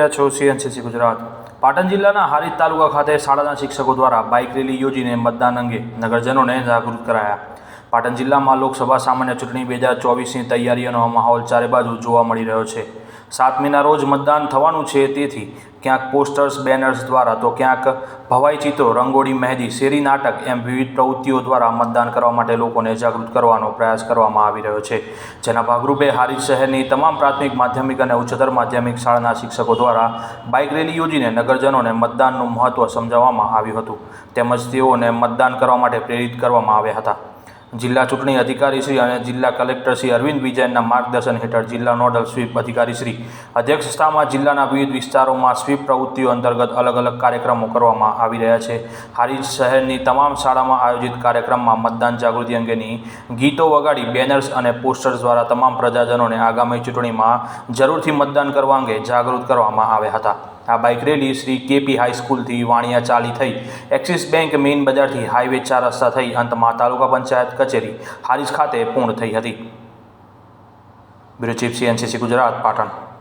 રહ્યા છો સીએનસીસી ગુજરાત। પાટણ જિલ્લાના હારીજ તાલુકા ખાતે શાળાના શિક્ષકો દ્વારા બાઇક રેલી યોજીને મતદાન અંગે નગરજનોને જાગૃત કરાયા। પાટણ જિલ્લામાં લોકસભા સામાન્ય ચૂંટણી 2024ની તૈયારીઓનો માહોલ ચારે બાજુ જોવા મળી રહ્યો છે। 7 મેના રોજ મતદાન થવાનું છે, તેથી ક્યાંક પોસ્ટર્સ, બેનર્સ દ્વારા તો ક્યાંક ભવાઈ ચિત્રો, રંગોળી, મહેંદી, શેરી નાટક એમ વિવિધ પ્રવૃત્તિઓ દ્વારા મતદાન કરવા માટે લોકોને જાગૃત કરવાનો પ્રયાસ કરવામાં આવી રહ્યો છે। જેના ભાગરૂપે હારીજ શહેરની તમામ પ્રાથમિક, માધ્યમિક અને ઉચ્ચતર માધ્યમિક શાળાના શિક્ષકો દ્વારા બાઇક રેલી યોજીને નગરજનોને મતદાનનું મહત્ત્વ સમજાવવામાં આવ્યું હતું, તેમજ તેઓને મતદાન કરવા માટે પ્રેરિત કરવામાં આવ્યા હતા। જિલ્લા ચૂંટણી અધિકારી શ્રી અને જિલ્લા કલેક્ટર શ્રી અરવિંદ વિજયનના માર્ગદર્શન હેઠળ જિલ્લા નોડલ સ્વીપ અધિકારી શ્રી અધ્યક્ષતામાં જિલ્લાના વિવિધ વિસ્તારોમાં સ્વીપ પ્રવૃત્તિઓ અંતર્ગત અલગ અલગ કાર્યક્રમો કરવામાં આવી રહ્યા છે। હારીજ શહેરની તમામ શાળામાં આયોજિત કાર્યક્રમમાં મતદાન જાગૃતિ અંગેની ગીતો વગાડી, બેનર્સ અને પોસ્ટર્સ દ્વારા તમામ પ્રજાજનોને આગામી ચૂંટણીમાં જરૂરથી મતદાન કરવા અંગે જાગૃત કરવામાં આવ્યા હતા। આ બાઇક રેલી શ્રી કેપી હાઈસ્કૂલથી વાણિયા ચાલી થઈ એક્સિસ બેંક મેઇન બજારથી હાઈવે 4 રસ્તા થઈ અંતમાં તાલુકા પંચાયત કચેરી હારીજ ખાતે પૂર્ણ થઈ હતી। Bureau chief CNCC Gujarat, Patan.